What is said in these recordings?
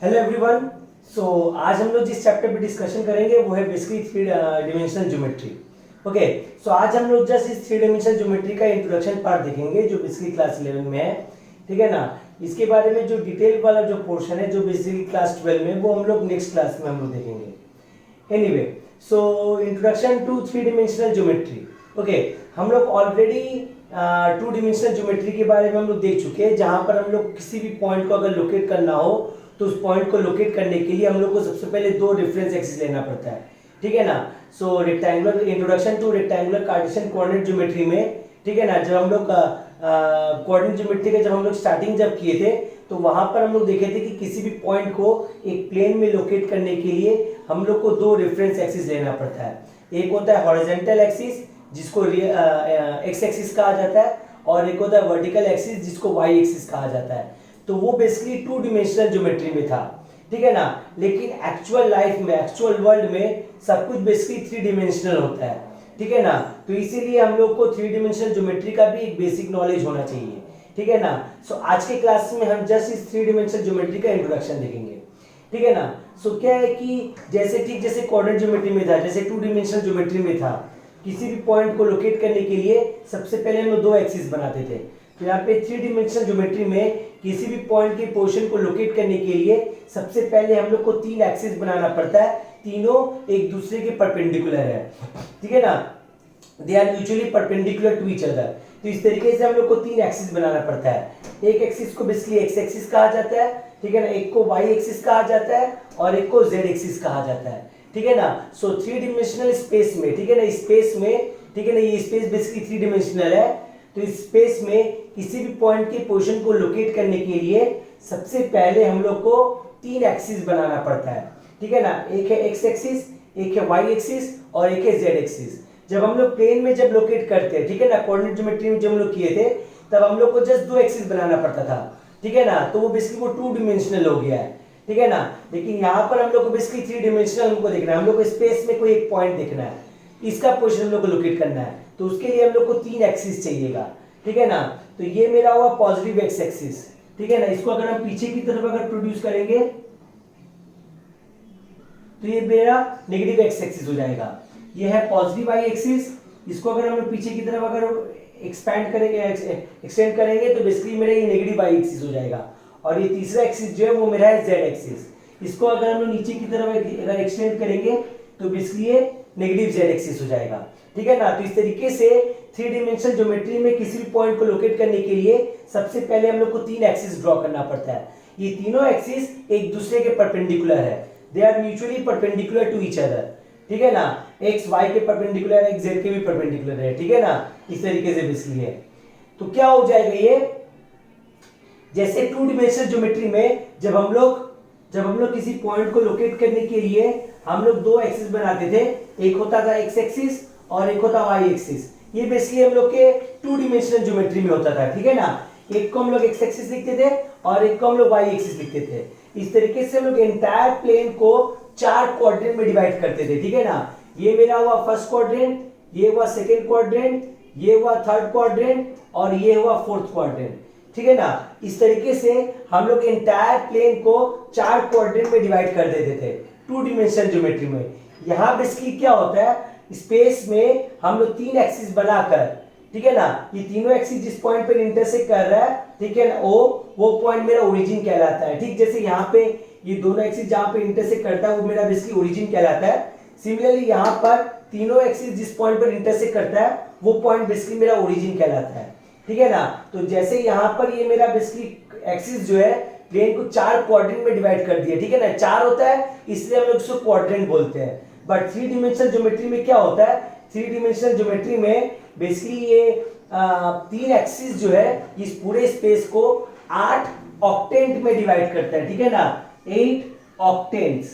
Hello everyone. आज हम लोग जिस चैप्टर पे डिस्कशन करेंगे वो है basically three dimensional geometry. Okay, so आज हम लोग जस्ट इस थ्री डिमेंशनल ज्योमेट्री का इंट्रोडक्शन पार्ट देखेंगे जो बेसिकली क्लास 11 में है। ठीक है ना। इसके बारे में जो डिटेल वाला जो पोर्शन है जो बेसिकली क्लास 12 में, वो हम लोग नेक्स्ट क्लास में हम लोग देखेंगे। Anyway, so introduction to three dimensional geometry. Okay, हम लोग ऑलरेडी टू डिमेंशनल ज्योमेट्री के बारे में हम लोग देख चुके हैं, जहां पर हम लोग किसी भी पॉइंट को अगर लोकेट करना हो तो उस पॉइंट को लोकेट करने के लिए हम लोग को सबसे पहले दो रेफरेंस एक्सिस लेना पड़ता है। ठीक है ना। So rectangular introduction to rectangular Cartesian coordinate geometry में, ठीक है ना, जब हम लोग कोऑर्डिनेट ज्योमेट्री का जब हम लोग स्टार्टिंग जब किए थे तो वहां पर हम लोग देखे थे कि किसी भी पॉइंट को एक प्लेन में लोकेट करने के लिए हम लोग को दो रेफरेंस एक्सिस लेना पड़ता है। एक होता है हॉरिजॉन्टल एक्सिस जिसको एक्स एक्सिस कहा जाता है, और एक होता है वर्टिकल एक्सिस जिसको वाई एक्सिस कहा जाता है। तो वो बेसिकली टू डिमेंशनल ज्योमेट्री में था। ठीक है ना। लेकिन एक्चुअल लाइफ में, एक्चुअल वर्ल्ड में सब कुछ बेसिकली थ्री डिमेंशनल होता है। ठीक है ना। तो इसीलिए हम लोग को थ्री डिमेंशनल ज्योमेट्री का भी एक बेसिक नॉलेज होना चाहिए। ठीक है ना। सो आज के क्लास में हम जस्ट इस थ्री डिमेंशनल ज्योमेट्री का इंट्रोडक्शन देखेंगे। ठीक है ना। सो क्या है कि जैसे कोऑर्डिनेट ज्योमेट्री में था, जैसे टू डिमेंशनल ज्योमेट्री में था, किसी भी पॉइंट को लोकेट करने के लिए सबसे पहले हम लोग दो एक्सिस बनाते थे। तो यहाँ पे थ्री डिमेंशनल ज्योमेट्री में किसी भी पॉइंट की पोजीशन को लोकेट करने के लिए सबसे पहले हम लोग को तीन एक्सिस बनाना पड़ता है। तीनों एक दूसरे के परपेंडिकुलर है। ठीक है ना। They are mutually perpendicular to each other. तो इस तरीके से हम लोग को तीन एक्सिस बनाना पड़ता है। एक एक्सिस को बेसिकली एक्स एक्सिस कहा जाता है, ठीक है ना, एक को वाई एक्सिस कहा जाता है और एक को जेड एक्सिस कहा जाता है। ठीक है ना। सो थ्री डिमेंशनल स्पेस में, ठीक है ना, स्पेस में, ठीक है ना, ये स्पेस बेसिकली थ्री डिमेंशनल है। तो इस स्पेस में किसी भी पॉइंट की पोजीशन को लोकेट करने के लिए सबसे पहले हम लोग को तीन एक्सिस बनाना पड़ता है। ठीक है ना। एक है एक्स एक्सिस, एक है वाई एक्सिस और एक है जेड एक्सिस। जब हम लोग प्लेन में जब लोकेट करते हैं, ठीक है ना, कोऑर्डिनेट ज्योमेट्री में जब हम लोग किए थे तब हम लोग को जस्ट दो एक्सिस बनाना पड़ता था। ठीक है ना। तो वो बेसिकली वो टू डिमेंशनल हो गया है। ठीक है ना। लेकिन यहाँ पर हम लोग को बेसिकली थ्री डिमेंशनल हमको देखना है। हम लोग को स्पेस में कोई एक पॉइंट देखना है, इसका पोजीशन हम लोग को लोकेट करना है। तो उसके लिए हम लोग को तीन एक्सिस चाहिएगा। ठीक है ना। तो ये मेरा हुआ पॉजिटिव एक्स एक्सिस। ठीक है ना। इसको अगर हम पीछे की तरफ अगर प्रोड्यूस करेंगे तो ये मेरा नेगेटिव एक्स एक्सिस हो जाएगा। ये है पॉजिटिव वाई एक्सिस। इसको अगर हम पीछे की तरफ अगर एक्सपेंड करेंगे, एक्सटेंड करेंगे तो बेसिकली मेरा ये नेगेटिव वाई एक्सिस हो जाएगा। और ये तीसरा एक्सिस जो है वो मेरा है जेड एक्सिस। इसको अगर हम नीचे की तरफ अगर एक्सटेंड करेंगे तो बेसिकली ये नेगेटिव जेड एक्सिस हो जाएगा। ठीक है ना। तो इस तरीके से थ्री डिमेंशनल ज्योमेट्री में किसी भी पॉइंट को लोकेट करने के लिए सबसे पहले हम लोग को तीन एक्सिस ड्रॉ करना पड़ता है। ये तीनों एक्सिस एक दूसरे के परपेंडिकुलर है। They are mutually perpendicular to each other. ठीक है ना। एक्स वाई के परपेंडिकुलर है, एक्स जेड के भी परपेंडिकुलर है। ठीक है ना। इस तरीके से बेसिकली है। तो क्या हो जाएगा ये, जैसे टू डिमेंशनल ज्योमेट्री में जब हम लोग किसी पॉइंट को लोकेट करने के लिए हम लोग दो एक्सिस बनाते थे, एक होता था एक्स एक्सिस और एक होता वाई एक्सिस। ये बेसिकली हम लोग के टू डिमेंशनल ज्योमेट्री में होता था। ठीक है ना। एक को हम लोग एक्स एक्सिस लिखते थे और एक को हम लोग वाई एक्सिस लिखते थे। इस तरीके से हम लोग एंटायर प्लेन को चार क्वाड्रेंट में डिवाइड करते थे। ठीक है ना। ये मेरा हुआ फर्स्ट क्वाड्रेंट, ये हुआ सेकेंड क्वाड्रेंट, ये हुआ थर्ड क्वाड्रेंट और ये हुआ फोर्थ क्वाड्रेंट। ठीक है ना। इस तरीके से हम लोग एंटायर प्लेन को चार क्वाड्रेंट में डिवाइड कर देते थे टू डिमेंशनल ज्योमेट्री में। यहां बेसिकली क्या होता है, स्पेस में हम लोग तीन एक्सिस बनाकर, ठीक है ना, ये तीनों एक्सिस जिस पॉइंट पर इंटरसेक्ट कर रहा है, ठीक है ना, वो पॉइंट मेरा ओरिजिन कहलाता है। ठीक, जैसे यहाँ पे ये दोनों एक्सिस जहां पे इंटरसेक्ट करता है वो मेरा बेसिकली ओरिजिन कहलाता है। सिमिलरली यहाँ पर तीनों एक्सिस जिस पॉइंट पर इंटरसेक्ट करता है वो पॉइंट बेसिकली मेरा ओरिजिन कहलाता है। ठीक है ना। तो जैसे यहाँ पर ये मेरा बेसिकली एक्सिस जो है प्लेन को चार क्वाड्रेंट में डिवाइड कर दिया। ठीक है ना। चार होता है इसलिए हम लोग इसको क्वाड्रेंट बोलते हैं। बट थ्री डिमेंशनल ज्योमेट्री में क्या होता है, थ्री डिमेंशनल ज्योमेट्री में बेसिकली ये तीन एक्सिस जो है इस पूरे स्पेस को 8 ऑक्टेंट में डिवाइड करता है। ठीक है ना। 8 ऑक्टेंट्स,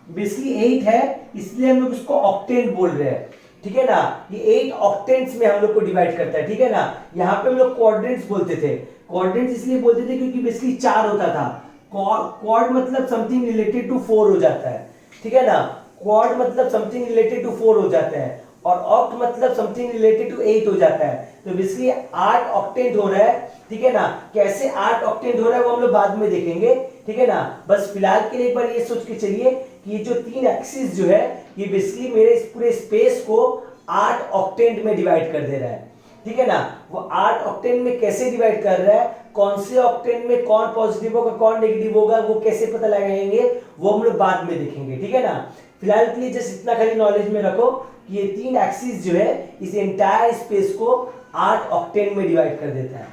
बेसिकली 8 है इसलिए हम लोग इसको ऑक्टेंट बोल रहे हैं। ठीक है ना। ये 8 ऑक्टेंट्स में हम लोग को डिवाइड करता है। ठीक है ना। यहाँ पे हम लोग क्वाड्रेंट्स बोलते थे। क्वाड्रेंट्स इसलिए बोलते थे क्योंकि बेसिकली चार होता था। क्वाड मतलब समथिंग रिलेटेड टू 4 हो जाता है। ठीक है ना। क्वाड मतलब समथिंग रिलेटेड टू 4 हो जाता है और ऑक्ट मतलब समथिंग रिलेटेड टू 8 हो जाता है। तो बेसिकली 8 ऑक्टेंट हो रहा है, ठीक है ना। कैसे 8 ऑक्टेंट हो रहा है वो हम लोग बाद में देखेंगे, ठीक है ना। बस फिलहाल के लिए एक बार ये सोच के चलिए कि ये जो 3 एक्सिस जो है ये बेसिकली मेरे इस पूरे स्पेस को 8 ऑक्टेंट में डिवाइड कर दे रहा है, ठीक है ना। वो 8 ऑक्टेंट में कैसे डिवाइड कर रहा है, कौन से ऑक्टेंट में कौन पॉजिटिव होगा कौन नेगेटिव होगा, वो कैसे पता लगाएंगे वो हम लोग बाद में देखेंगे, ठीक है ना। फिलहाल के लिए जस्ट इतना खाली नॉलेज में रखो कि ये 3 एक्सिस जो है इस एंटायर स्पेस को 8 ऑक्टेंट में डिवाइड कर देता है,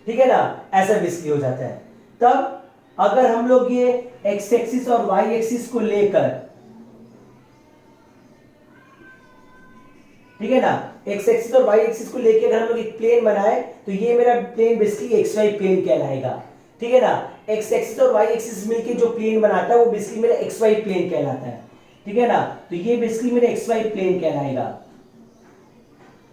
ठीक है ना। ऐसा बेसिकली हो जाता है। तब अगर हम लोग ये एक्स एक्सिस और वाई एक्सिस को लेकर, ठीक है ना, एक्स एक्सिस और वाई एक्सिस को लेकर अगर हम लोग एक प्लेन बनाए तो ये मेरा plane basically x y plane कहलाएगा, ठीक है ना। एक्स एक्सिस और वाई एक्सिस मिलके जो प्लेन बनाता है वो बेसिकली मेरा एक्स वाई प्लेन कहलाता है, ठीक है ना। तो ये बेसिकली मेरा एक्स वाई प्लेन कहलाएगा,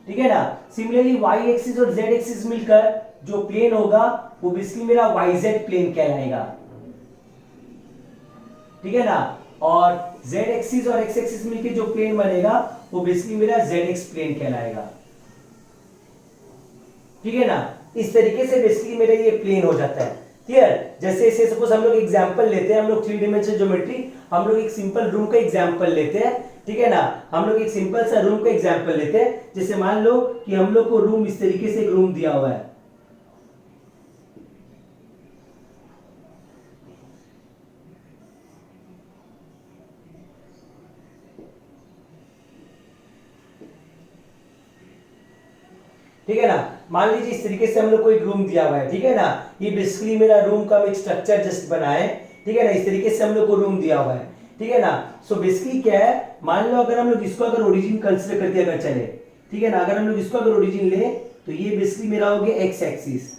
ठीक है ना। सिमिलरली वाई एक्सिस और जेड एक्सिस मिलकर जो प्लेन होगा वो बेसिकली मेरा वाई जेड प्लेन कहलाएगा, ठीक है ना। और z एक्सिस और x एक्सिस मिलकर जो प्लेन बनेगा वो बेसिकली मेरा zx प्लेन कहलाएगा, ठीक है ना। इस तरीके से बेसिकली मेरा ये प्लेन हो जाता है, क्लियर। जैसे सपोज हम लोग एग्जांपल लेते हैं, हम लोग 3 डायमेंशनल ज्योमेट्री, हम लोग एक सिंपल रूम का एग्जांपल लेते हैं, ठीक है ना। हम लोग एक सिंपल सा रूम का एग्जांपल लेते हैं। जैसे मान लो कि हम लोग को रूम इस तरीके से एक रूम दिया हुआ है, ठीक है ना। मान लीजिए इस तरीके से हम लोग को एक रूम दिया हुआ है, ठीक है ना। ये बेसिकली मेरा रूम का एक स्ट्रक्चर जस्ट बना है, ठीक है ना। इस तरीके से हम लोग को रूम दिया हुआ है, ठीक है ना। सो बेसिकली क्या है, मान लो अगर हम लोग इसको अगर ओरिजिन कंसीडर करके अगर चले, ठीक है ना, अगर हम लोग इसको अगर ओरिजिन ले तो ये बेसिकली मेरा हो गया एक्स एक्सिस,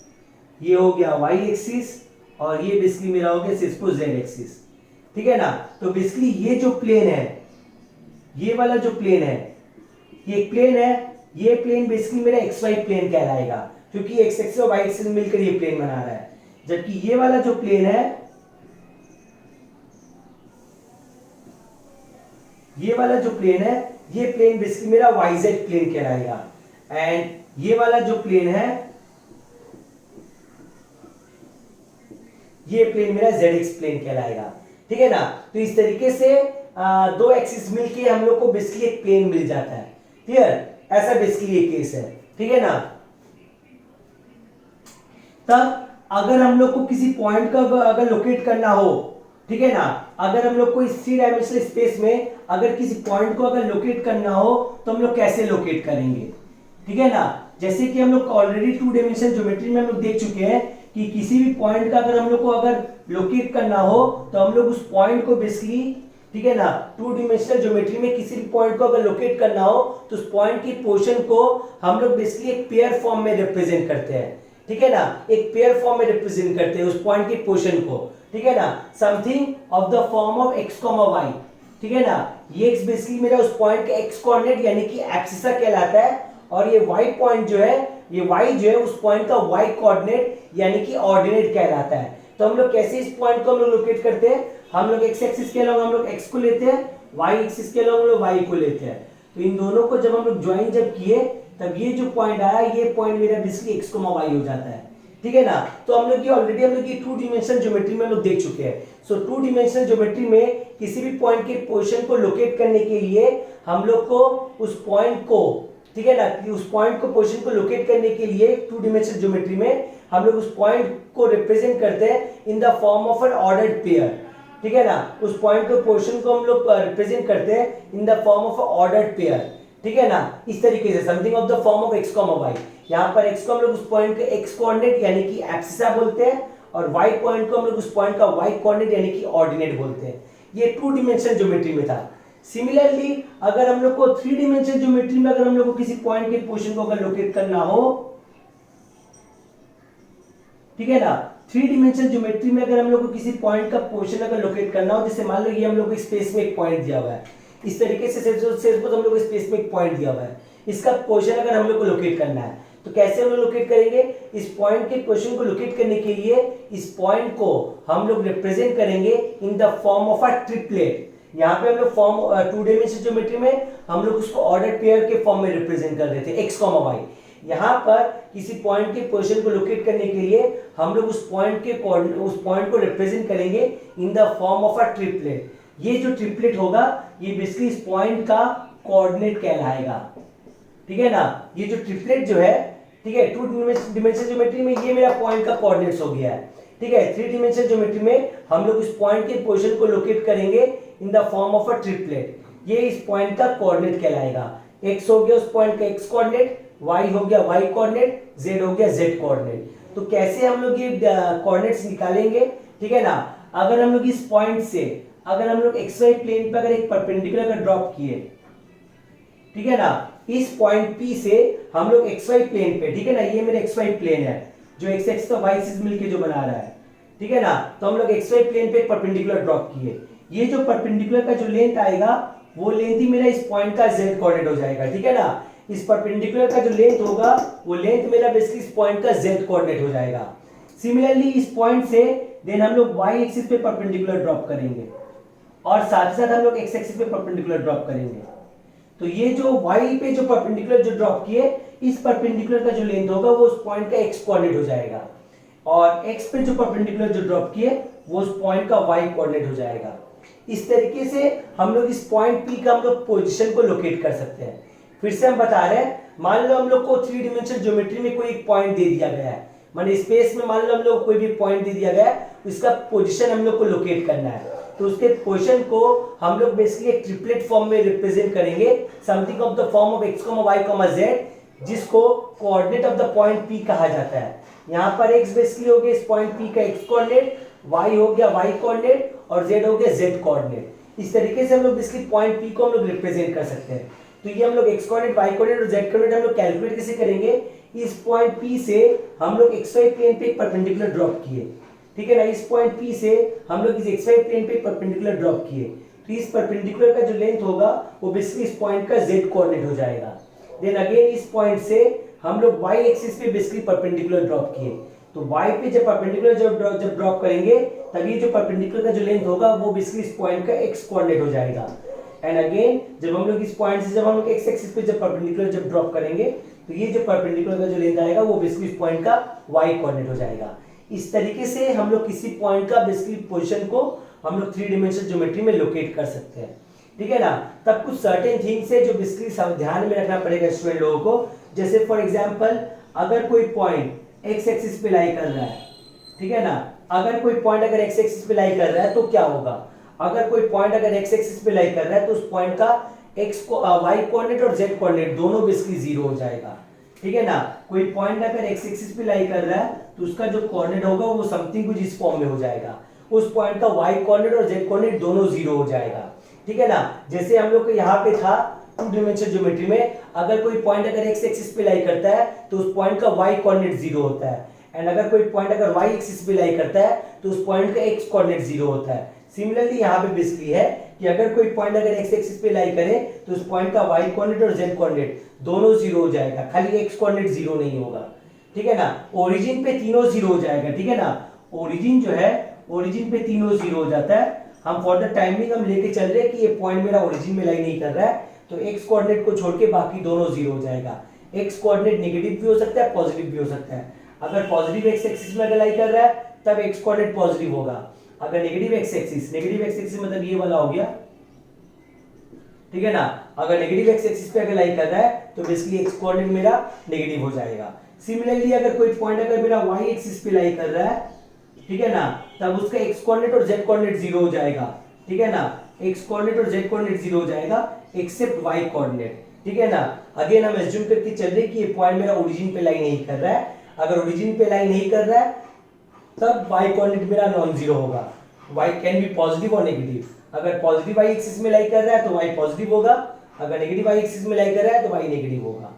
ये हो गया वाई एक्सिस, और ये बेसिकली मेरा हो गया सिर्फ जेड एक्सिस, ठीक है ना। तो बेसिकली ये जो प्लेन है, ये वाला जो प्लेन है, ये प्लेन है, ये प्लेन बेसिकली मेरा एक्स वाई प्लेन कहलाएगा, क्योंकि एक्स एक्सिस और वाई एक्सिस मिलकर ये प्लेन बना रहा है। जबकि ये वाला जो प्लेन है, ये वाला जो प्लेन है, ये प्लेन बेसिकली मेरा वाई जेड प्लेन कहलाएगा। एंड ये वाला जो प्लेन है, ये प्लेन मेरा जेड एक्स प्लेन कहलाएगा, ठीक है ना। तो इस तरीके से दो एक्सिस मिलके हम लोग को बेसिकली एक प्लेन मिल जाता है, क्लियर। ऐसा बेसिकली एक केस है, ठीक है ना। तब अगर हम लोग को किसी पॉइंट का अगर लोकेट करना हो, ठीक है ना, अगर हम लोग को इस 3 डायमेंशनल स्पेस में अगर किसी पॉइंट को अगर लोकेट करना हो तो हम लोग कैसे लोकेट करेंगे, ठीक है ना। जैसे कि हम लोग ऑलरेडी 2 डायमेंशनल ज्योमेट्री में हम लोग देख चुके हैं कि किसी भी पॉइंट का अगर हम लोग को अगर लोकेट करना हो तो हम लोग उस पॉइंट को बेसिकली, ठीक है ना, 2 डायमेंशनल ज्योमेट्री में किसी भी पॉइंट को अगर लोकेट करना हो तो उस पॉइंट की पोजीशन को हम लोग बेसिकली एक पेयर फॉर्म में रिप्रेजेंट करते हैं, ठीक है ना। एक पेयर फॉर्म में रिप्रेजेंट करते हैं उस पॉइंट की पोजीशन को, ठीक है ना। Something of the form of x, y, ठीक है ना। ये x बेसिकली मेरा उस पॉइंट का x कोऑर्डिनेट यानी कि एक्सिस कहलाता है, और ये y पॉइंट जो है, ये y जो है उस पॉइंट का y कोऑर्डिनेट यानी कि ऑर्डिनेट कहलाता है। तो हम लोग कैसे इस पॉइंट को हम लोग लोकेट करते हैं, हम लोग x एक्सिस के अलावा हम लोग x को लेते हैं, y एक्सिस के अलावा हम लोग y को लेते हैं। तो इन दोनों को जब हम लोग ज्वाइन जब किए तब ये जो पॉइंट आया, ये पॉइंट मेरा बेसिकली x, y हो जाता है, ठीक है ना। तो हम लोग ये ऑलरेडी हम लोग ये 2 डायमेंशनल ज्योमेट्री में हम लोग देख चुके हैं। सो 2 डायमेंशनल ज्योमेट्री में किसी भी पॉइंट के पोजीशन को लोकेट करने के लिए हम लोग को उस पॉइंट को, ठीक है ना, कि उस पॉइंट को पोजीशन को लोकेट करने के लिए 2 डायमेंशनल ज्योमेट्री में हम लोग उस पॉइंट को रिप्रेजेंट करते हैं in the form of N ordered pair, ठीक है ना। उस पॉइंट को पोजीशन को हम लोग रिप्रेजेंट करते हैं in the form of ordered pair, ठीक है ना। इस तरीके से something of the form of x, y। यहाँ पर x को हम लोग उस पॉइंट के x कोऑर्डिनेट यानी कि एक्सिस बोलते हैं, और y पॉइंट को हम लोग उस पॉइंट का y कोऑर्डिनेट यानी कि ऑर्डिनेट बोलते हैं। ये 2 डायमेंशनल ज्योमेट्री में था। सिमिलरली अगर हम लोग को 3 डायमेंशनल ज्योमेट्री में अगर हम लोग को किसी पॉइंट के पोजीशन को अगर लोकेट करना हो, ठीक है ना, 3 डायमेंशनल ज्योमेट्री में अगर हम लोग को किसी पॉइंट का पोजीशन अगर लोकेट करना हो, जैसे मान लो ये हम लोग को स्पेस में एक पॉइंट दिया हुआ है, इस तरीके से सपोज हम लोग को स्पेस में एक पॉइंट दिया हुआ है, इसका पोजीशन अगर हम लोग को लोकेट करना है तो कैसे हम लोग लोकेट करेंगे, इस पॉइंट के पोजीशन को लोकेट करने के लिए इस पॉइंट को हम लोग रिप्रेजेंट करेंगे in the form of a triplet. यहाँ पे हम लोग फॉर्म 2 डायमेंशनल ज्योमेट्री में हम लोग उसको ऑर्डर पेयर के फॉर्म में रिप्रेजेंट कर रहे थे x, y। यहाँ पर किसी पॉइंट के पोजीशन को लोकेट करने के लिए हम लोग उस पॉइंट को रिप्रेजेंट करेंगे in the form of a triplet. ये जो ट्रिपलेट होगा ये बेसिकली इस पॉइंट का कोऑर्डिनेट कहलाएगा, ठीक है ना। ये जो ट्रिपलेट जो है, ठीक है, 2 डिमेंशनल ज्योमेट्री में ये मेरा पॉइंट का कोऑर्डिनेट्स हो गया है, ठीक है। 3 डिमेंशनल ज्योमेट्री में हम लोग इस पॉइंट के पोजीशन को लोकेट करेंगे in the form of a triplet. ये इस पॉइंट का कोऑर्डिनेट कहलाएगा। x हो गया उस पॉइंट का x कोऑर्डिनेट, y हो गया y कोऑर्डिनेट, z हो गया z कोऑर्डिनेट। तो कैसे हम लोग ये कोऑर्डिनेट्स निकालेंगे, ठीक है ना। अगर हम लोग इस पॉइंट से अगर हम लोग xy प्लेन पे अगर एक परपेंडिकुलर का ड्रॉप किए, ठीक है ना, इस पॉइंट P से हम लोग xy प्लेन पे, ठीक है ना, ये मेरा xy प्लेन है जो x एक्सिस तो y एक्सिस मिलके जो बना रहा है, ठीक है ना। तो हम लोग xy प्लेन पे एक परपेंडिकुलर ड्रॉप किए, ये जो परपेंडिकुलर का जो लेंथ आएगा वो लेंथ ही मेरा इस पॉइंट का z कोऑर्डिनेट हो जाएगा, ठीक है ना। इस परपेंडिकुलर का जो लेंथ होगा वो लेंथ मेरा बेसिकली इस पॉइंट का z कोऑर्डिनेट हो जाएगा। सिमिलरली इस पॉइंट से देन हम लोग y एक्सिस पे परपेंडिकुलर ड्रॉप करेंगे और साथ ही साथ हम लोग x एक्सिस पे परपेंडिकुलर ड्रॉप करेंगे। तो ये जो y पे जो परपेंडिकुलर जो ड्रॉप किए, इस परपेंडिकुलर का जो लेंथ होगा वो उस पॉइंट का x कोऑर्डिनेट हो जाएगा और x पे जो परपेंडिकुलर जो ड्रॉप किए वो उस पॉइंट का y कोऑर्डिनेट हो जाएगा। इस तरीके से हम लोग इस पॉइंट P का हम लोग पोजीशन को लोकेट कर सकते हैं। फिर से हम बता रहे हैं, मान लो हम लोग को 3 डिमेंशनल ज्योमेट्री में कोई एक पॉइंट दे दिया गया है, माने स्पेस में मान लो हम लोग कोई भी पॉइंट दे दिया गया है, इसका पोजीशन हम लोग को लोकेट करना है। तो उसके पोजीशन को हम लोग बेसिकली एक ट्रिपलेट फॉर्म में रिप्रेजेंट करेंगे, something of the form of x, y, z, जिसको coordinate of the point P कहा जाता है। यहाँ पर x बेसिकली हो गया इस पॉइंट P का x कोऑर्डिनेट, y हो गया y कोऑर्डिनेट और z हो गया z कोऑर्डिनेट। इस तरीके से हम लोग बेसिकली पॉइंट P को हम लोग रिप्रेजेंट कर सकते हैं। तो ये हम लोग x कोऑर्डिनेट, y कोऑर्डिनेट और z कोऑर्डिनेट हम लोग कैलकुलेट कैसे करेंगे, इस पॉइंट P से हम लोग xy प्लेन पे एक परपेंडिकुलर ड्रॉप किए, ठीक है ना। इस पॉइंट P से हम लोग इस xy प्लेन पे परपेंडिकुलर ड्रॉप किए, तो इस परपेंडिकुलर का जो लेंथ होगा वो बेसिकली इस पॉइंट का z कोऑर्डिनेट हो जाएगा। देन अगेन इस पॉइंट से हम लोग y एक्सिस पे बेसिकली परपेंडिकुलर ड्रॉप किए, तो y पे जब परपेंडिकुलर जब ड्रॉप करेंगे तभी जो परपेंडिकुलर का जो लेंथ होगा वो बेसिकली इस पॉइंट का x कोऑर्डिनेट हो जाएगा। एंड अगेन जब हम लोग इस पॉइंट से जब हम लोग x एक्सिस पे जब परपेंडिकुलर जब ड्रॉप करेंगे तो ये जो परपेंडिकुलर का जो लेंथ आएगा वो बेसिकली इस पॉइंट का y कोऑर्डिनेट हो जाएगा। इस तरीके से हम लोग किसी पॉइंट का बेसिकली पोजीशन को हम लोग 3 डिमेंशनल ज्योमेट्री में लोकेट कर सकते हैं, ठीक है ना। तब कुछ सर्टेन थिंग्स है जो बेसिकली सब ध्यान में रखना पड़ेगा स्टूडेंट लोगों को। जैसे फॉर एग्जांपल अगर कोई पॉइंट x एक्सिस पे लाई कर रहा है, ठीक है ना, अगर कोई पॉइंट अगर x एक्सिस पे लाई कर रहा है तो क्या होगा, अगर कोई पॉइंट अगर x एक्सिस पे लाई कर रहा है तो उस पॉइंट का x को y कोऑर्डिनेट और z कोऑर्डिनेट दोनों बेसिकली 0 हो जाएगा, ठीक है ना। कोई पॉइंट अगर x एक्सिस पे लाई कर रहा है तो उसका जो कोऑर्डिनेट होगा वो समथिंग कुछ इस फॉर्म में हो जाएगा, उस पॉइंट का y कोऑर्डिनेट और z कोऑर्डिनेट दोनों 0 हो जाएगा, ठीक है ना। जैसे हम लोग को यहाँ पे था 2 डिमेंशनल ज्योमेट्री में, अगर कोई पॉइंट अगर x एक्सिस पे लाई करता है तो उस पॉइंट का y कोऑर्डिनेट 0 होता है, एंड अगर कोई पॉइंट अगर y एक्सिस पे लाई करता है तो उस पॉइंट का x कोऑर्डिनेट 0 होता है। सिमिलरली यहाँ पे बेसिकली है कि अगर कोई पॉइंट अगर x एक्सिस पे लाई करे तो उस पॉइंट का y कोऑर्डिनेट और z कोऑर्डिनेट दोनों 0 हो जाएगा, खाली x कोऑर्डिनेट 0 नहीं होगा, ठीक है ना। ओरिजिन पे तीनों 0 हो जाएगा, ठीक है ना। ओरिजिन जो है, ओरिजिन पे तीनों 0 हो जाता है। हम फॉर द टाइमिंग हम लेके चल रहे हैं कि ये पॉइंट मेरा ओरिजिन में लाई नहीं कर रहा है, तो x कोऑर्डिनेट को छोड़ के बाकी दोनों 0 हो जाएगा। x कोऑर्डिनेट नेगेटिव भी हो सकता है, पॉजिटिव भी हो सकता है। अगर पॉजिटिव x एक्सिस में अगर लाई कर रहा है तब x कोऑर्डिनेट पॉजिटिव होगा, अगर नेगेटिव x एक्सिस मतलब ये वाला हो गया, ठीक है ना। अगर नेगेटिव x एक्सिस पे अगर लाई कर रहा है तो बेसिकली x कोऑर्डिनेट मेरा नेगेटिव हो जाएगा। सिमिलरली अगर कोई पॉइंट अगर मेरा y एक्सिस पे लाई कर रहा है, ठीक है ना, तब उसका x कोऑर्डिनेट और z कोऑर्डिनेट 0 हो जाएगा, ठीक है ना। x कोऑर्डिनेट और z कोऑर्डिनेट 0 हो जाएगा एक्सेप्ट y कोऑर्डिनेट, ठीक है ना। अगेन हम एज्यूम करके चल रहे कि ये पॉइंट मेरा ओरिजिन पे लाई नहीं कर रहा है, अगर ओरिजिन पे लाई नहीं कर रहा है तब y कोऑर्डिनेट मेरा नॉन जीरो होगा, y कैन बी पॉजिटिव और नेगेटिव। अगर पॉजिटिव y एक्सिस में लाई कर रहा है तो y पॉजिटिव होगा, अगर नेगेटिव y एक्सिस में लाई कर रहा है तो y नेगेटिव होगा।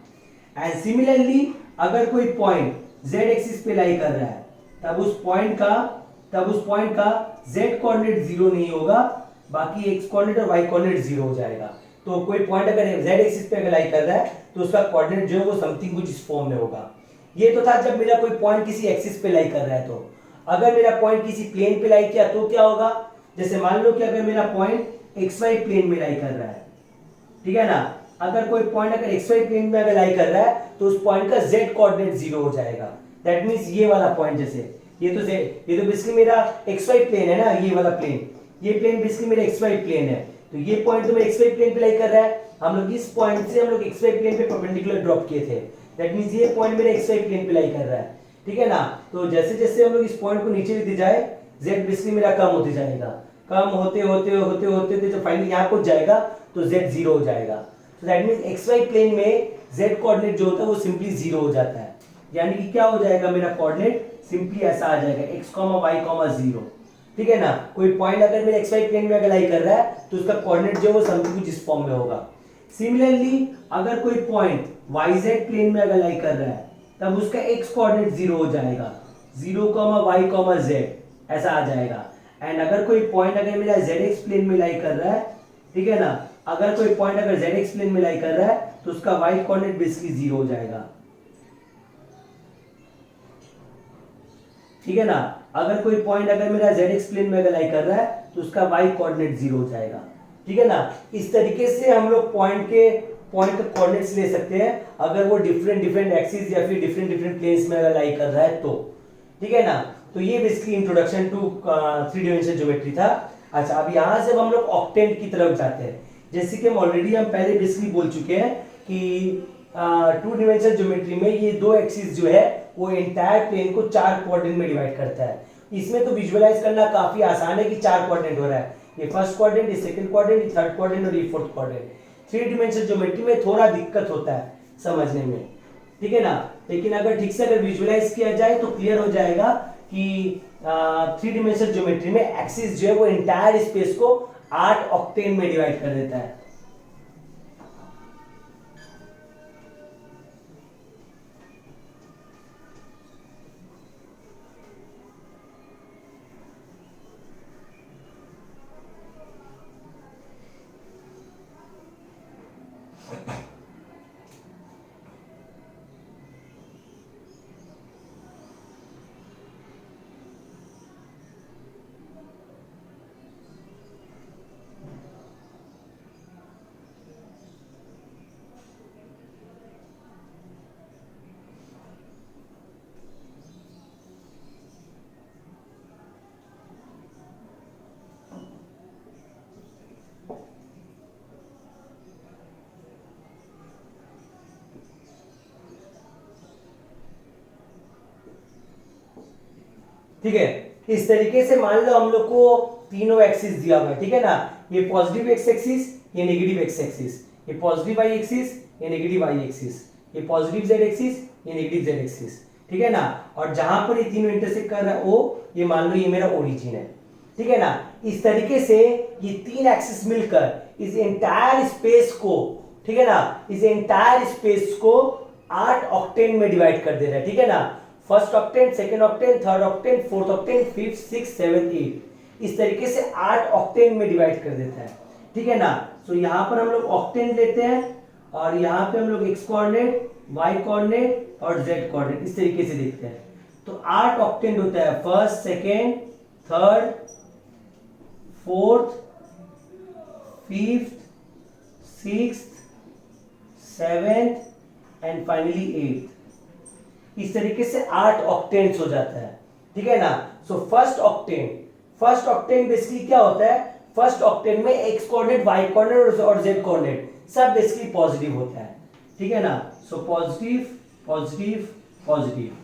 एंड सिमिलरली अगर कोई पॉइंट z एक्सिस पे लाई कर रहा है तब उस पॉइंट का z कोऑर्डिनेट 0 नहीं होगा, बाकी x कोऑर्डिनेट और y कोऑर्डिनेट 0 हो जाएगा। तो कोई पॉइंट अगर z एक्सिस पे अगर लाई कर रहा है तो उसका कोऑर्डिनेट जो है वो समथिंग कुछ इस फॉर्म में होगा। ये तो था जब मेरा कोई पॉइंट किसी एक्सिस पे लाई कर रहा है। तो अगर मेरा पॉइंट किसी प्लेन पे लाई किया तो क्या होगा, जैसे मान लो कि अगर मेरा पॉइंट xy प्लेन में लाई कर रहा है, ठीक है ना, अगर कोई पॉइंट अगर एक्स वाई प्लेन में अगर लाई कर रहा है तो उस पॉइंट का जेड कोऑर्डिनेट 0 हो जाएगा। दैट मींस ये वाला पॉइंट, जैसे ये तो बेसिकली मेरा एक्स वाई प्लेन है ना, ये वाला प्लेन, ये प्लेन बेसिकली मेरा एक्स वाई प्लेन है, तो ये पॉइंट तो मेरा एक्स वाई प्लेन पे लाई कर रहा है। हम लोग इस पॉइंट से हम लोग एक्स वाई प्लेन पे परपेंडिकुलर ड्रॉप किए थे, दैट मींस ये पॉइंट मेरा एक्स वाई प्लेन पे लाई कर रहा है, ठीक है ना। तो जैसे जैसे हम लोग इस पॉइंट को नीचे लेते जाए जेड बेसिकली मेरा कम होते जाएगा, कम होते होते होते होते होते जब फाइनली यहाँ पहुंच जाएगा तो जेड 0 हो जाएगा। तो that means x y plane में जेड कोऑर्डिनेट जो होता है वो सिंपली 0 हो जाता है, यानी कि क्या हो जाएगा, मेरा कोऑर्डिनेट सिंपली ऐसा आ जाएगा x, y, 0, ठीक है ना। कोई पॉइंट अगर मेरे एक्स वाई प्लेन में अगर लाई कर रहा है तो उसका कोऑर्डिनेट जो है वो समथिंग कुछ इस फॉर्म में होगा। सिमिलरली अगर कोई पॉइंट yz प्लेन में अगर लाई कर रहा है तब उसका x कोऑर्डिनेट 0 हो जाएगा, 0, y, z ऐसा आ जाएगा। एंड अगर कोई पॉइंट अगर मेरा zx प्लेन में लाई कर रहा है, ठीक है ना, अगर कोई पॉइंट अगर zx प्लेन में लाई कर रहा है तो उसका y कोऑर्डिनेट बेसिकली 0 हो जाएगा, ठीक है ना। अगर कोई पॉइंट अगर मेरा zx प्लेन में अगर लाई कर रहा है तो उसका y कोऑर्डिनेट 0 हो जाएगा, ठीक है ना। इस तरीके से हम लोग पॉइंट का कोऑर्डिनेट्स ले सकते हैं अगर वो डिफरेंट एक्सिस या फिर डिफरेंट प्लेन्स में अगर लाई कर रहा है तो, ठीक है ना। तो ये basically introduction to 3 dimensional geometry था। अच्छा, अब यहाँ से हम लोग ऑक्टेंट की तरफ जाते हैं। जैसे कि हम ऑलरेडी पहले बेसिकली बोल चुके हैं कि 2 डायमेंशनल ज्योमेट्री में ये दो एक्सिस जो है वो एंटायर प्लेन को 4 क्वाड्रेंट में डिवाइड करता है। इसमें तो विजुअलाइज करना काफी आसान है कि 4 क्वाड्रेंट हो रहा है, ये फर्स्ट क्वाड्रेंट, ये सेकंड क्वाड्रेंट, ये थर्ड क्वाड्रेंट और ये फोर्थ क्वाड्रेंट। 3 डायमेंशनल ज्योमेट्री में थोड़ा दिक्कत होता है समझने में, ठीक है ना। लेकिन अगर ठीक से अगर विजुअलाइज किया जाए तो क्लियर हो जाएगा कि 3 डायमेंशनल ज्योमेट्री में एक्सिस जो है वो एंटायर स्पेस को 8 ऑक्टेन में डिवाइड कर देता है। ठीक है, इस तरीके से मान लो हम लोग को तीनों एक्सिस दिया हुआ है, ठीक है ना। ये पॉजिटिव एक्स एक्सिस, ये नेगेटिव एक्स एक्सिस, ये पॉजिटिव वाई एक्सिस, ये नेगेटिव वाई एक्सिस, ये पॉजिटिव जेड एक्सिस, ये नेगेटिव जेड एक्सिस, ठीक है ना। और जहां पर ये तीनों इंटरसेक्ट कर रहा है ओ, ये मान लो ये मेरा ओरिजिन है, ठीक है ना। इस तरीके से ये तीन एक्सिस मिलकर इस एंटायर स्पेस को, ठीक है ना, इस एंटायर स्पेस को 8 ऑक्टेन में डिवाइड कर दे रहा है, ठीक है ना। First octane, second octane, third octane, fourth octane, fifth, six, seven, 8, इस तरीके से 8 ऑक्टेन में डिवाइड कर देता है, ठीक है ना। सो यहाँ पर हम लोग ऑक्टेन लेते हैं और यहाँ पे हम लोग एक्स कोऑर्डिनेट, वाई कोऑर्डिनेट और जेड कोऑर्डिनेट इस तरीके से देखते हैं। तो 8 ऑक्टेन होता है, first, second, third, fourth, fifth, sixth, seventh and finally 8। इस तरीके से 8 ऑक्टेन्स हो जाता है, ठीक है ना। सो फर्स्ट ऑक्टेन बेसिकली क्या होता है, फर्स्ट ऑक्टेन में एक्स कोऑर्डिनेट, वाई कोऑर्डिनेट और जेड कोऑर्डिनेट सब बेसिकली पॉजिटिव होता है, ठीक है ना। सो पॉजिटिव पॉजिटिव पॉजिटिव,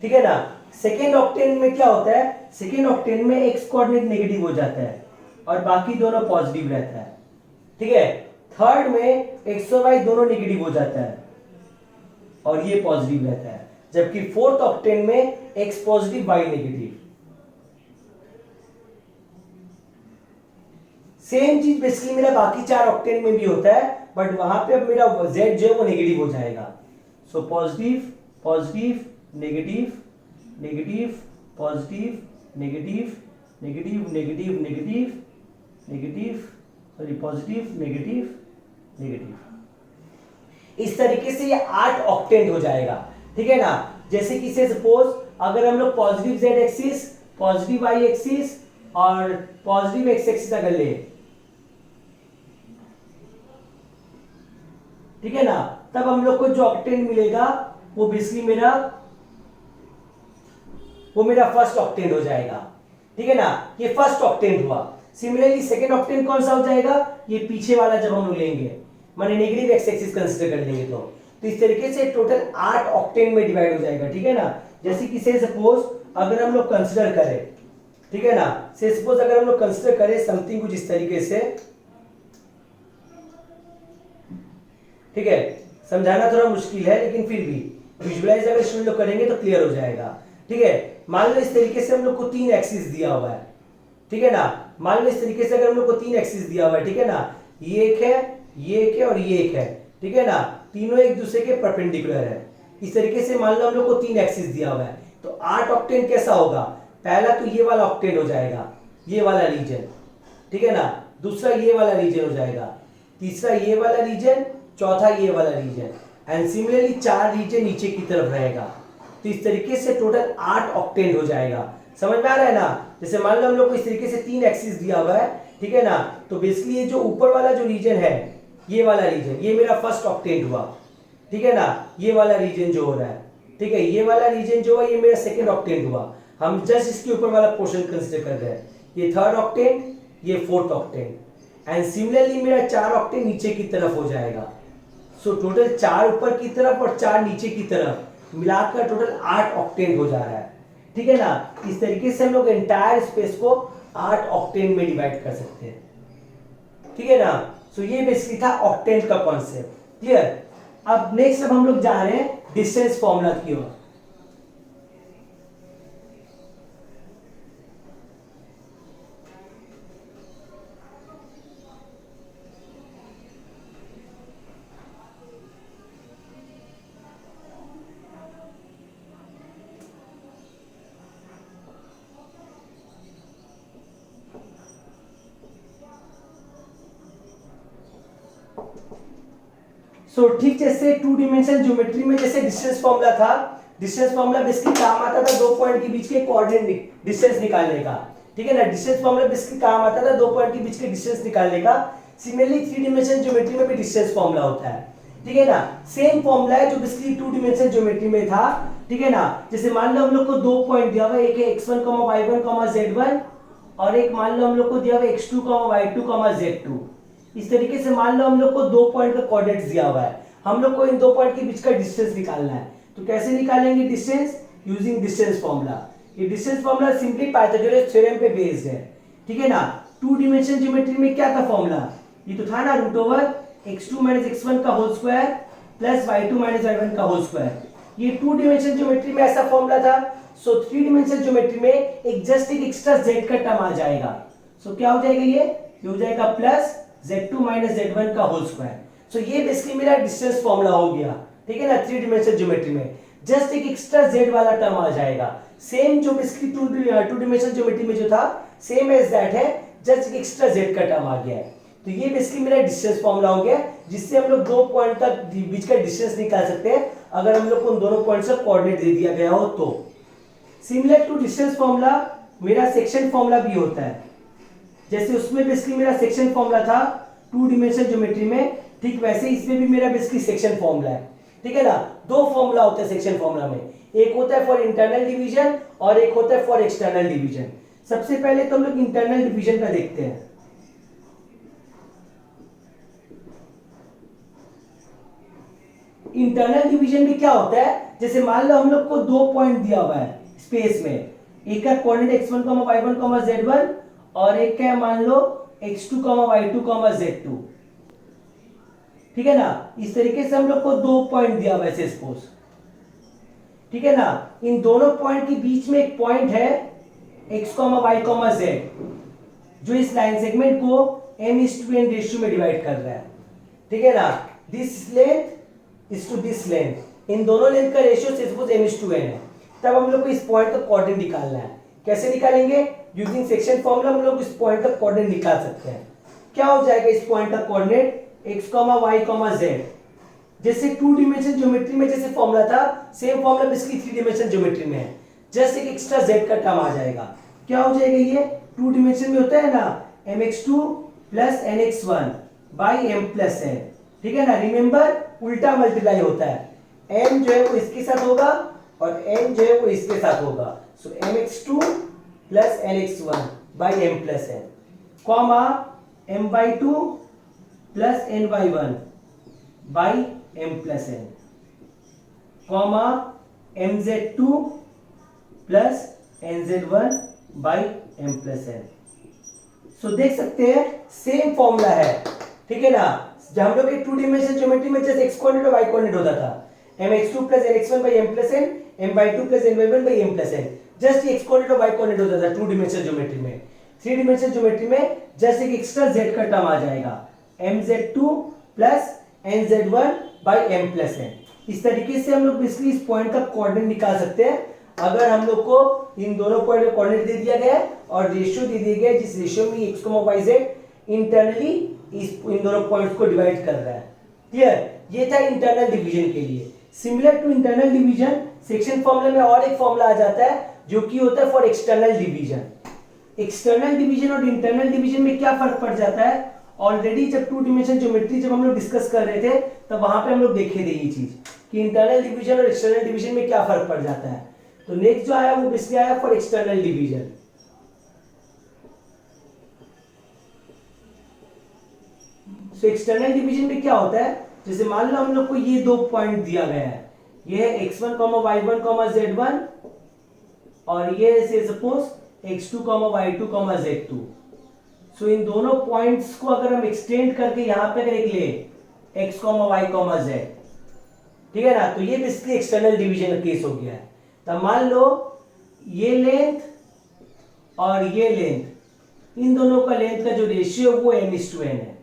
ठीक है ना। सेकेंड ऑक्टेन में क्या होता है, सेकेंड ऑक्टेन में एक्स कोऑर्डिनेट नेगेटिव हो जाता है और बाकी दोनों पॉजिटिव रहता है, ठीक है। थर्ड में एक्स और वाई दोनों नेगेटिव हो जाता है और ये पॉजिटिव रहता है, जबकि फोर्थ ऑक्टेन में x positive, y negative. Same चीज बेसिकली मेरा बाकी 4 ऑक्टेन में भी होता है, बट वहां पे अब मेरा जेड जो है वो नेगेटिव हो जाएगा। So positive positive negative negative positive negative negative negative negative negative sorry positive negative negative. इस तरीके से ये 8 ऑक्टेन हो जाएगा, ठीक है ना। जैसे कि से सपोज अगर हम लोग positive z axis, positive y axis और पॉजिटिव एक्स एक्सिस अगर ले, ठीक है ना, तब हम लोग को जो ऑक्टेंट मिलेगा वो बेसिकली मेरा फर्स्ट ऑक्टेंट हो जाएगा। ठीक है ना, ये फर्स्ट ऑक्टेंट हुआ। सिमिलरली सेकंड ऑक्टेंट कौन सा हो जाएगा, ये पीछे वाला जब हम लोग लेंगे, माने नेगेटिव एक्स एक्सिस कंसीडर कर लेंगे तो इस तरीके से टोटल 8 ऑक्टेन में डिवाइड हो जाएगा। ठीक है ना, जैसे कि से सपोज अगर हम लोग कंसीडर करें, ठीक है ना, से सपोज अगर हम लोग कंसीडर करें समथिंग कुछ इस तरीके से, ठीक है, समझाना थोड़ा मुश्किल है लेकिन फिर भी विजुअलाइज अगर स्टूडेंट लोग करेंगे तो क्लियर हो जाएगा। ठीक है, मान लो इस तरीके से हम लोग को 3 एक्सिस दिया हुआ है। ठीक है ना, मान लो इस तरीके से अगर हम लोग को 3 एक्सिस दिया हुआ है, ठीक है ना, ये एक है, ये एक है और ये एक है। ठीक है ना, तीनों एक दूसरे के परपेंडिकुलर है। इस तरीके से मान लो हम लोग को 3 एक्सिस दिया हुआ है, तो 8 ऑक्टेन कैसा होगा, पहला तो ये वाला ऑक्टेन हो जाएगा, ये वाला रीजन। ठीक है ना, दूसरा ये वाला रीजन हो जाएगा, तीसरा ये वाला रीजन, चौथा ये वाला रीजन, एंड सिमिलरली 4 रीजन नीचे की तरफ रहेगा। तो इस तरीके से टोटल 8 ऑक्टेन हो जाएगा। समझ में आ रहा है ना, जैसे मान लो हम लोग को इस तरीके से 3 एक्सिस दिया हुआ है, ठीक है ना, तो बेसिकली ये जो ऊपर वाला जो रीजन है, ये वाला रीजन, ये मेरा फर्स्ट ऑक्टेंट हुआ। ठीक है ना, ये वाला रीजन जो हो रहा है, ठीक है, ये वाला रीजन जो है ये मेरा सेकंड ऑक्टेंट हुआ। हम जस्ट इसके ऊपर वाला पोर्शन कंसीडर कर रहे हैं, ये थर्ड ऑक्टेंट, ये फोर्थ ऑक्टेंट, एंड सिमिलरली मेरा 4 ऑक्टेंट नीचे की तरफ हो जाएगा। सो टोटल 4 ऊपर की तरफ और 4 नीचे की तरफ मिलाकर टोटल 8 ऑक्टेंट हो जा रहा है। ठीक है ना, इस तरीके से हम लोग एंटायर स्पेस को 8 ऑक्टेन में डिवाइड कर सकते हैं। ठीक है ना, सो ये बेसिकली था ऑक्टेन का कॉन्सेप्ट। क्लियर। अब नेक्स्ट अब हम लोग जा रहे हैं डिस्टेंस फॉर्मूला की ओर। सो ठीक जैसे 2 डिमेंशन ज्योमेट्री में जैसे डिस्टेंस फॉर्मूला था, डिस्टेंस फॉर्मूला बेसिकली काम आता था 2 पॉइंट के बीच के कोऑर्डिनेट डिस्टेंस निकालने का। ठीक है ना, डिस्टेंस फॉर्मूला बेसिकली काम आता था 2 पॉइंट के बीच के डिस्टेंस निकालने का। सिमिलरली 3 डिमेंशन ज्योमेट्री में भी डिस्टेंस फॉर्मूला होता है। ठीक है ना, सेम फॉर्मूला है जो बेसिकली 2 डिमेंशन ज्योमेट्री में था। ठीक है ना, जैसे मान लो हम लोग को 2 पॉइंट दिया हुआ है, एक है x1, y1, z1 और एक मान लो हम लोग को दिया हुआ है x2, y2, z2। इस तरीके से मान लो हम लोग को 2 पॉइंट का कोऑर्डिनेट्स दिया हुआ है, हम लोग को इन 2 पॉइंट के बीच का डिस्टेंस निकालना है। तो कैसे निकालेंगे डिस्टेंस, यूजिंग डिस्टेंस फॉर्मूला। ये distance formula simply Pythagoras theorem पे बेस्ड है। ठीक है ना, 2 डिमेंशन ज्योमेट्री में क्या था फॉर्मूला, ये तो था ना √x2 - x1 का whole square plus y2 - y1 का होल स्क्वायर। ये 2 डिमेंशन ज्योमेट्री में ऐसा फॉर्मूला था। सो 3 डिमेंशन ज्योमेट्री में एक एक्स्ट्रा z का टर्म आ जाएगा। सो क्या हो जाएगा, ये हो जाएगा प्लस z2 - z1 का होल स्क्वायर। सो ये बेसिकली मेरा डिस्टेंस फॉर्मूला हो गया। ठीक है ना, 3 डिमेंशन ज्योमेट्री में जस्ट एक एक्स्ट्रा z वाला टर्म आ जाएगा। सेम जो बेसिकली 2 डिमेंशन ज्योमेट्री में जो था सेम एज दैट है, जस्ट एक एक्स्ट्रा z का टर्म आ गया है। तो ये बेसिकली मेरा डिस्टेंस फॉर्मूला हो गया, जिससे हम लोग 2 पॉइंट का बीच का डिस्टेंस निकाल सकते हैं अगर हम लोग को उन दोनों पॉइंट्स का कोऑर्डिनेट दे दिया गया हो तो। सिमिलर टू डिस्टेंस फॉर्मूला मेरा सेक्शन फॉर्मूला भी होता है। जैसे उसमें बेसिकली मेरा सेक्शन फॉर्मूला था 2 डिमेंशन ज्योमेट्री में, ठीक वैसे इसमें भी मेरा बेसिकली सेक्शन फॉर्मूला है। ठीक है ना, 2 फॉर्मूला होते हैं सेक्शन फॉर्मूला में, एक होता है फॉर इंटरनल डिवीजन और एक होता है फॉर एक्सटर्नल डिवीजन। सबसे पहले तो हम लोग इंटरनल डिवीजन का देखते हैं। इंटरनल डिवीजन में क्या होता है, जैसे मान लो हम लोग को 2 पॉइंट दिया हुआ है स्पेस में, एक का कोऑर्डिनेट x1, y1, z1 और एक का मान लो x2, y2, z2। ठीक है ना, इस तरीके से हम लोग को 2 पॉइंट दिया हुआ है सपोज। ठीक है ना, इन दोनों पॉइंट के बीच में एक पॉइंट है x, y, z जो इस लाइन सेगमेंट को m:n रेशियो में डिवाइड कर रहा है। ठीक है ना, this length is to this length, इन दोनों लेंथ का रेशियो सपोज m:n है। तब हम लोग को इस पॉइंट का कोऑर्डिनेट निकालना है। कैसे निकालेंगे, यूजिंग सेक्शन फॉर्मूला हम लोग इस पॉइंट का कोऑर्डिनेट निकाल सकते हैं। क्या हो जाएगा इस पॉइंट का कोऑर्डिनेट x, y, z। जैसे 2 डिमेंशन ज्योमेट्री में जैसे फॉर्मूला था, same formula basically 3 dimension geometry में है, जस्ट एक एक्स्ट्रा z का टर्म आ जाएगा। क्या हो जाएगा, ये 2 डिमेंशन में होता है ना mx2 + nx1 / m + n। ठीक है ना, रिमेंबर उल्टा मल्टीप्लाई होता है, m जो है वो इसके साथ होगा और n जो है वो इसके साथ होगा। सो mx2 plus nx1 by m plus n, comma m/2 plus n/1 by m plus n, comma mz2 plus nz1 by m plus n। सो देख सकते हैं सेम फॉर्मूला है, ठीक है ना। जब हम लोग टू डिमेंशनल ज्योमेट्री में जैसे x कोऑर्डिनेट और y कोऑर्डिनेट होता था, mx2 plus nx1 by m plus n, m/2 plus n/1 by m plus n, just x coordinate और y कोऑर्डिनेट होता था टू डिमेंशनल ज्योमेट्री में। थ्री डिमेंशनल ज्योमेट्री में जस्ट एक एक्स्ट्रा z का टर्म आ जाएगा, mz2 plus nz1 by m plus n। इस तरीके से हम लोग बेसिकली इस पॉइंट का कोऑर्डिनेट निकाल सकते हैं अगर हम लोग को इन दोनों पॉइंट का कोऑर्डिनेट दे दिया गया है और रेशियो दे दिया गया है, जिस रेशियो में x, y, z इंटरनली इन दोनों पॉइंट्स को डिवाइड कर रहा है। क्लियर, ये था इंटरनल डिवीजन के लिए। Similar to internal division section formula में और एक फॉर्मूला आ जाता है जो कि होता है for external division. External division और इंटरनल डिवीजन में क्या फर्क पड़ जाता है, ऑलरेडी जब टू डिमेंशनल ज्योमेट्री जब हम लोग डिस्कस कर रहे थे तब वहां पे हम लोग देखे थे ये चीज कि इंटरनल डिवीजन और एक्सटर्नल डिवीजन में क्या फर्क पड़ जाता है। तो नेक्स्ट जो आया वो बेसिकली आया for external division. So external division में क्या होता है, जैसे मान लो हम लोग को ये दो पॉइंट दिया गया है, ये है x1, y1, z1 और ये से सपोज x2, y2, z2। सो इन दोनों पॉइंट्स को अगर हम एक्सटेंड करके यहां पे लिख ले x, y, z, ठीक है ना, तो ये बेसिकली एक्सटर्नल डिवीजन का केस हो गया है। तो मान लो ये लेंथ और ये लेंथ, इन दोनों का लेंथ का जो रेशियो वो n:n है।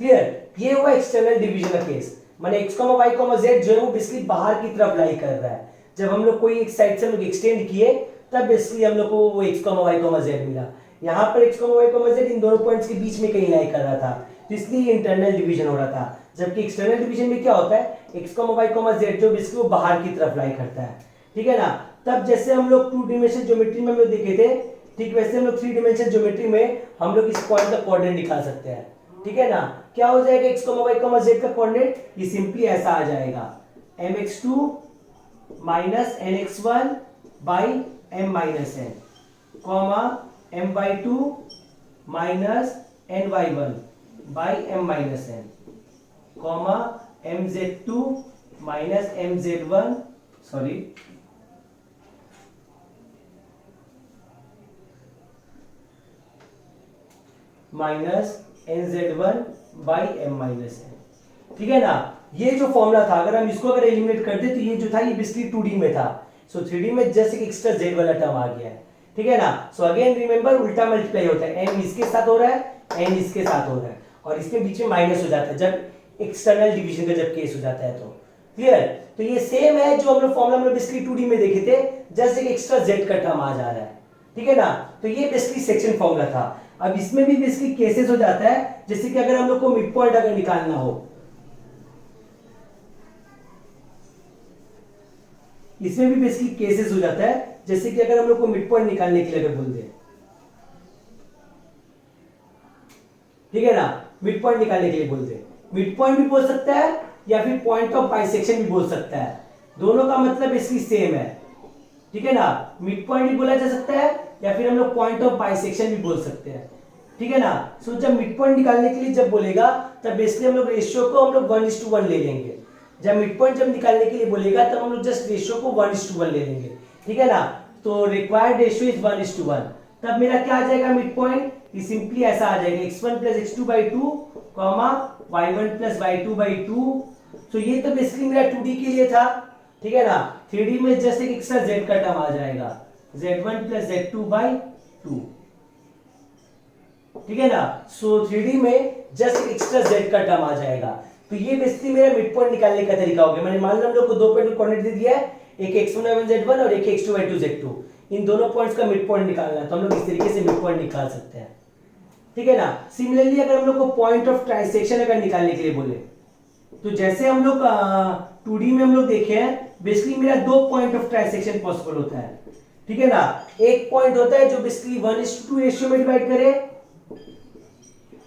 क्लियर, ये हुआ एक्सटर्नल डिवीजन का केस, माने x, y, z जो है वो बेसिकली बाहर की तरफ लाई कर रहा है। जब हम लोग कोई एक साइड से हम लोग एक्सटेंड किए तब बेसिकली हम लोग को वो x, y, z मिला। यहाँ पर x, y, z इन दोनों पॉइंट्स के बीच में कहीं लाई कर रहा था, तो इसलिए इंटरनल डिवीजन हो रहा था। जबकि एक्सटर्नल डिवीजन में क्या होता है, x, y, z जो बेसिकली वो बाहर की तरफ लाई करता है, ठीक है ना। तब जैसे हम लोग टू डिमेंशनल ज्योमेट्री में हम लोग देखे थे, ठीक वैसे हम लोग थ्री डिमेंशनल ज्योमेट्री में हम लोग इस पॉइंट का कोऑर्डिनेट निकाल सकते हैं, ठीक है ना। क्या हो जाएगा x, y, z का कोऑर्डिनेट, ये सिंपली ऐसा आ जाएगा mx2 minus nx1 by m minus n, comma m/2 minus ny1 by m minus n, comma mz2 minus mz1 sorry minus nz1 by m minus n, ठीक है ना। ये जो formula था अगर हम इसको अगर एलिमिनेट कर दे तो ये जो था ये बेसिकली 2D में था। सो 3D में जस्ट एक एक्स्ट्रा z वाला टर्म आ गया है, ठीक है ना। सो अगेन रिमेंबर उल्टा मल्टीप्लाई होता है, n इसके साथ हो रहा है, n इसके साथ हो रहा है और इसके बीच में माइनस हो जाता है जब एक्सटर्नल डिवीजन का जब केस हो जाता है। तो क्लियर, तो ये सेम है जो हम लोग फॉर्मूला हम लोग बेसिकली 2D में देखे थे, जस्ट एक एक्स्ट्रा z का टर्म आ जा रहा है, ठीक है ना। तो ये बेसिकली सेक्शन फॉर्मूला था। अब इसमें भी बेसिकली केसेस हो जाता है, जैसे कि अगर हम लोग को मिड पॉइंट अगर निकालना हो, इसमें भी बेसिकली केसेस हो जाता है, जैसे कि अगर हम लोग को मिड पॉइंट निकालने के लिए अगर बोल दे, ठीक है ना, मिड पॉइंट निकालने के लिए बोल दे, मिड पॉइंट भी बोल सकता है या फिर पॉइंट ऑफ बाइसेक्शन भी बोल सकता है, दोनों का मतलब बेसिकली सेम है, ठीक है ना। मिड पॉइंट भी बोला जा सकता है या फिर हम लोग पॉइंट ऑफ बाइसेक्शन भी बोल सकते हैं, ठीक है ना। सो जब मिड पॉइंट निकालने के लिए जब बोलेगा तब बेसिकली हम लोग रेशियो को हम लोग 1:1 ले लेंगे। जब मिड पॉइंट जब निकालने के लिए बोलेगा तब हम लोग जस्ट रेशियो को 1:1 ले लेंगे, ठीक है ना। तो रिक्वायर्ड रेशियो इज 1:1। तब मेरा क्या आ जाएगा मिड पॉइंट, ये सिंपली ऐसा आ जाएगा x1 plus x2/2 comma y1 plus y2/2। तो ये तो बेसिकली मेरा 2D के लिए था, ठीक है ना। 3D में जस्ट एक एक्स्ट्रा z का टर्म आ जाएगा z1 प्लस z2/2, ठीक है ना। सो 3D में जस्ट एक्स्ट्रा z का टर्म आ जाएगा। तो ये बेसिकली मेरा मिड पॉइंट निकालने का तरीका हो गया। मैंने मान लो हम लोग को दो पॉइंट कोऑर्डिनेट दे दिया है, एक x1 y1 z1 और एक x2 y2 z2, इन दोनों पॉइंट्स का मिड पॉइंट निकालना है तो हम लोग इस तरीके से मिड पॉइंट निकाल सकते हैं, ठीक है ना। सिमिलरली अगर हम लोग को पॉइंट ऑफ ट्रांसेक्शन अगर निकालने के लिए बोले तो जैसे हम लोग 2D में हम लोग देखे हैं, बेसिकली मेरा दो पॉइंट ऑफ ट्रांसेक्शन पॉसिबल होता है, ठीक है ना। एक पॉइंट होता है जो बेसिकली 1:2 रेशियो में डिवाइड करे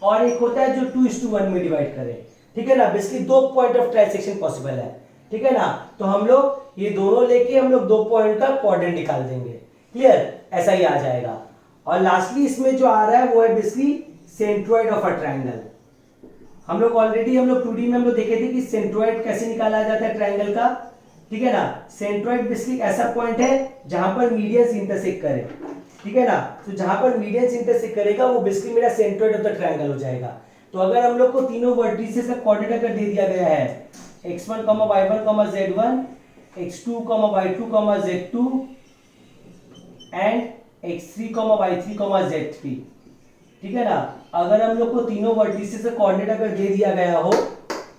और एक होता है जो 2:1 में डिवाइड करे। ठीक है ना। बेसिकली दो पॉइंट ऑफ ट्रांसेक्शन पॉसिबल है, ठीक है ना। तो हम लोग ये दोनों लेके हम लोग दो पॉइंट का कोऑर्डिनेट निकाल देंगे, क्लियर, ऐसा ही आ जाएगा। और लास्टली इसमें जो आ रहा है वो है basically centroid of a triangle. हम लोग ऑलरेडी हम लोग 2D में हम लोग देखे थे कि सेंट्रोइड कैसे निकाला जाता है ट्रायंगल का, ठीक है ना। सेंट्रोइड बेसिकली ऐसा पॉइंट है जहां पर मीडियंस इंटरसेक्ट करे, ठीक है ना। तो जहां पर मीडियंस इंटरसेक्ट करेगा वो बेसिकली मेरा सेंट्रोइड ऑफ द ट्रायंगल हो जाएगा। तो अगर हम लोग को तीनों वर्टिसेस का कोऑर्डिनेट अगर दे दिया गया है x1, y1, z1, x2, y2, z2 and x3, y3, z3, ठीक है ना। अगर हम लोग को तीनों वर्टिसेस का कोऑर्डिनेट अगर दे दिया गया हो,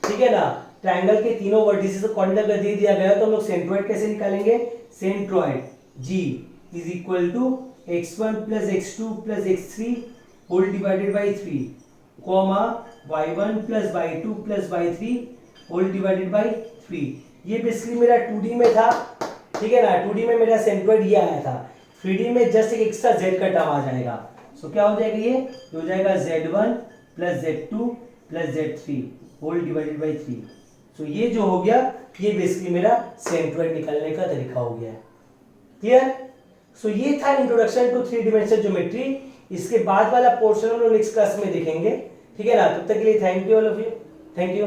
ठीक है ना, ट्रायंगल के तीनों वर्टिसेस का कोऑर्डिनेट अगर दे दिया गया तो हम लोग सेंट्रोइड कैसे निकालेंगे? Centroid g is equal to x1 plus x2 plus x3 whole divided by 3 comma y1 plus y2 plus y3 whole divided by 3। ये बेसिकली मेरा 2D में था, ठीक है ना। 2D में मेरा सेंट्रोइड ये आया था। 3D में जस्ट एक एक्स्ट्रा z का टर्म आ जाएगा। सो क्या हो जाएगा? ये हो जाएगा z1 plus z2 plus z3 whole divided by 3। So ये जो हो गया ये बेसिकली मेरा सेंट्रोइड निकालने का तरीका हो गया है, क्लियर। सो ये था इंट्रोडक्शन टू 3 डिमेंशनल ज्योमेट्री। इसके बाद वाला पोर्शन हम लोग नेक्स्ट क्लास में देखेंगे, ठीक है ना। तब तक के लिए thank you all of you, thank you.